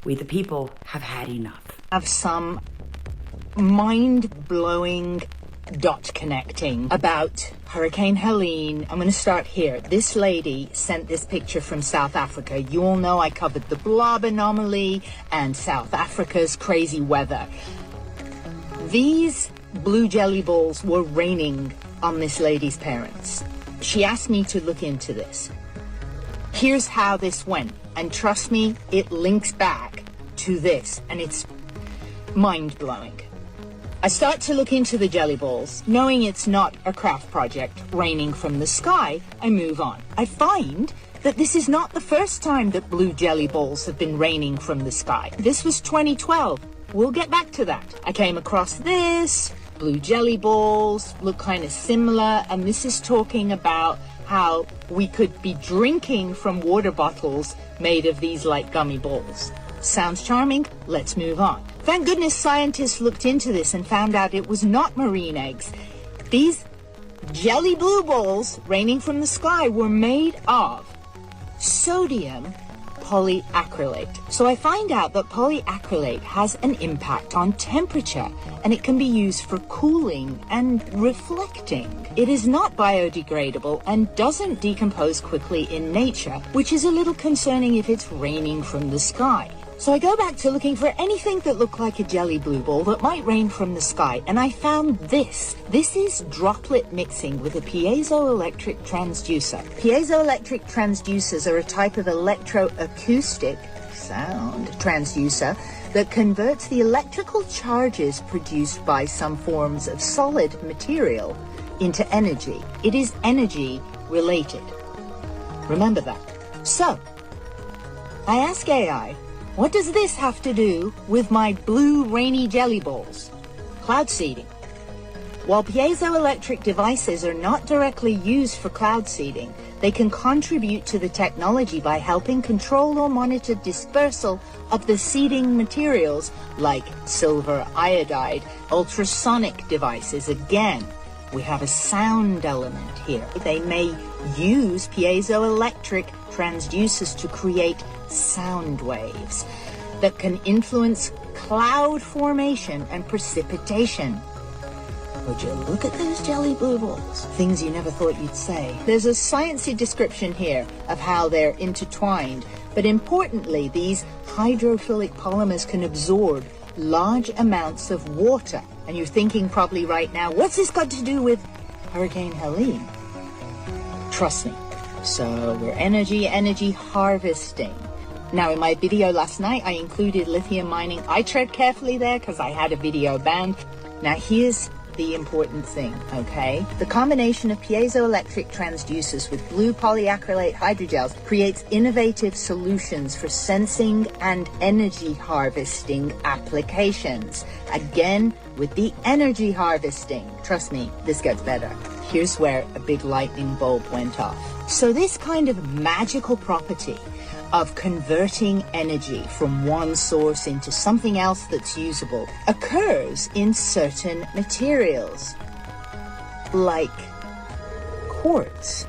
We the people have had enough. Have some mind-blowing dot connecting about Hurricane Helene. I'm going to start here. This lady sent this picture from South Africa. You all know I covered the blob anomaly and South Africa's crazy weather. These blue jelly balls were raining on this lady's parents. She asked me to look into this. Here's how this went, and trust me, it links back to this, and it's mind-blowing. I start to look into the jelly balls. Knowing it's not a craft project raining from the sky, I move on. I find that this is not the first time that blue jelly balls have been raining from the sky. This was 2012. We'll get back to that. I came across this. Blue jelly balls look kind of similar, and this is talking about how we could be drinking from water bottles made of these like gummy balls. Sounds charming? Let's move on. Thank goodness scientists looked into this and found out it was not marine eggs. These jelly blue balls raining from the sky were made of sodium polyacrylate. So I find out that polyacrylate has an impact on temperature, and it can be used for cooling and reflecting. It is not biodegradable and doesn't decompose quickly in nature, which is a little concerning if it's raining from the sky. So I go back to looking for anything that looked like a jelly blue ball that might rain from the sky, and I found this. This is droplet mixing with a piezoelectric transducer. Piezoelectric transducers are a type of electroacoustic sound transducer that converts the electrical charges produced by some forms of solid material into energy. It is energy related. Remember that. So, I ask AI, what does this have to do with my blue rainy jelly balls? Cloud seeding. While piezoelectric devices are not directly used for cloud seeding, they can contribute to the technology by helping control or monitor dispersal of the seeding materials like silver iodide, ultrasonic devices. Again, we have a sound element here. They may use piezoelectric transducers to create sound waves that can influence cloud formation and precipitation. Would you look at those jelly blue balls? Things you never thought you'd say. There's a sciencey description here of how they're intertwined, but importantly, these hydrophilic polymers can absorb large amounts of water. And you're thinking probably right now, what's this got to do with Hurricane Helene? Trust me. So we're energy harvesting. Now, in my video last night, I included lithium mining. I tread carefully there because I had a video banned. Now, here's the important thing, okay? The combination of piezoelectric transducers with blue polyacrylate hydrogels creates innovative solutions for sensing and energy harvesting applications. Again, with the energy harvesting. Trust me, this gets better. Here's where a big lightning bulb went off. So this kind of magical property of converting energy from one source into something else that's usable occurs in certain materials, like quartz.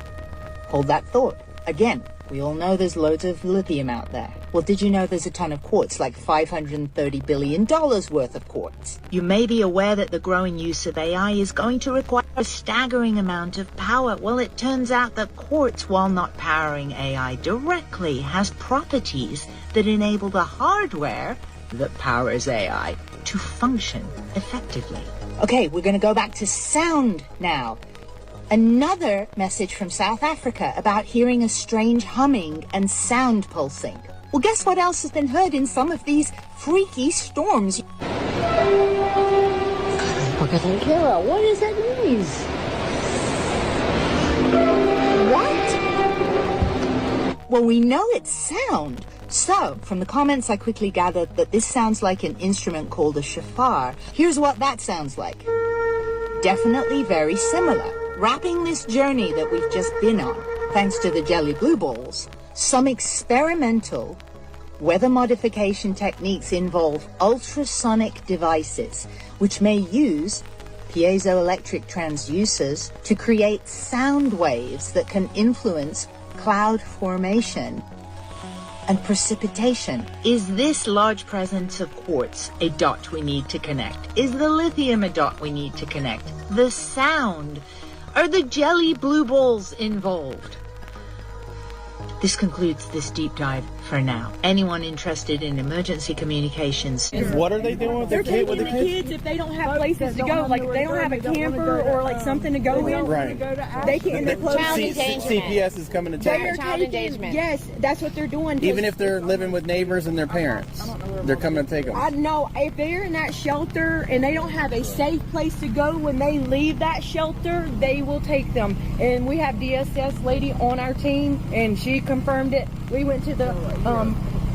Hold that thought. Again, we all know there's loads of lithium out there. Well, did you know there's a ton of quartz, like $530 billion worth of quartz? You may be aware that the growing use of AI is going to require a staggering amount of power. Well, it turns out that quartz, while not powering AI directly, has properties that enable the hardware that powers AI to function effectively. Okay, we're going to go back to sound now. Another message from South Africa about hearing a strange humming and sound pulsing. Well, guess what else has been heard in some of these freaky storms? Kara, what is that noise? What? Well, we know it's sound. So, from the comments, I quickly gathered that this sounds like an instrument called a shofar. Here's what that sounds like. Definitely very similar. Wrapping this journey that we've just been on, thanks to the jelly blue balls, some experimental weather modification techniques involve ultrasonic devices, which may use piezoelectric transducers to create sound waves that can influence cloud formation and precipitation. Is this large presence of quartz a dot we need to connect? Is the lithium a dot we need to connect? The sound? Are the jelly blue balls involved? This concludes this deep dive for now. Anyone interested in emergency communications? What are they doing with They're the taking the kids if they don't have places to go, like if they don't have a camper or like something to go in. Right. They can't. They're close. CPS is coming to take They're them. taking. Yes, that's what they're doing. Even if they're living with neighbors and their parents, they're coming to take them. I know if they're in that shelter and they don't have a safe place to go when they leave that shelter, they will take them. And we have DSS lady on our team, and she confirmed it. We went to the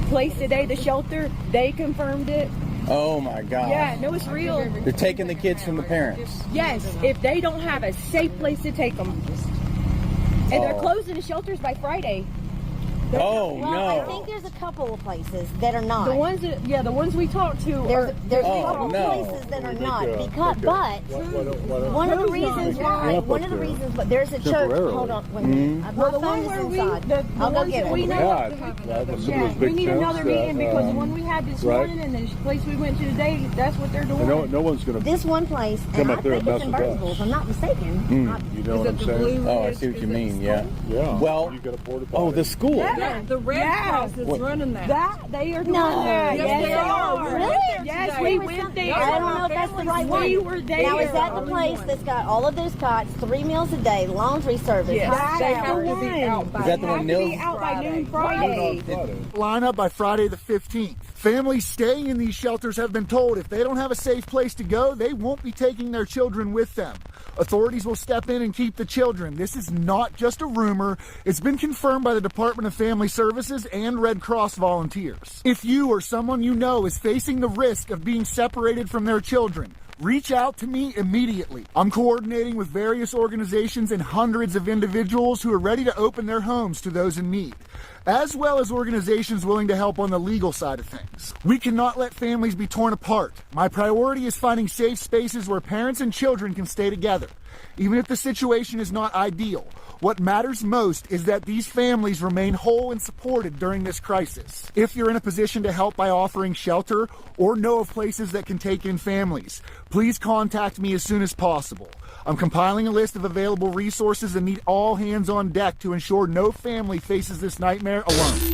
place today, the shelter. They confirmed it. Oh my God. Yeah, no, it's real. They're taking the kids from the parents. Yes, if they don't have a safe place to take them. And they're closing the shelters by Friday. Oh Well, no. I think there's a couple of places that are not. The ones that, the ones we talked to. There's a Oh, couple no. places that are not because, but one of the reasons why, but there's a church. Hold on, wait a minute. Well, My the phone one is where we, inside. the I'll go ones get that we it. know. We need another meeting because the one we had this morning and the place we went to today, that's what they're doing. No one's going to This one place, come and I up there think and it's in mess with us. Burnsville, if I'm not mistaken. You know what I'm saying? Oh, I see what you mean. Yeah. Yeah. Well, you got a porta oh, potty. the school. Yeah, The Red Cross is running that. That they are doing No. that. Yes, they are. Really? Yes, we went there. I don't know if that's the right one. We were there. Now, is that the place that's got all of those cots, 3 meals a day, laundry service, Yes. hot They shower? have to be out by Is that the one Have to Nils? be out by noon Friday. Line up by Friday the 15th. Families staying in these shelters have been told if they don't have a safe place to go, they won't be taking their children with them. Authorities will step in and keep the children. This is not just a rumor. It's been confirmed by the Department of Family Services and Red Cross volunteers. If you or someone you know is facing the risk of being separated from their children, reach out to me immediately. I'm coordinating with various organizations and hundreds of individuals who are ready to open their homes to those in need, as well as organizations willing to help on the legal side of things. We cannot let families be torn apart. My priority is finding safe spaces where parents and children can stay together. Even if the situation is not ideal, what matters most is that these families remain whole and supported during this crisis. If you're in a position to help by offering shelter or know of places that can take in families, please contact me as soon as possible. I'm compiling a list of available resources and need all hands on deck to ensure no family faces this nightmare alone.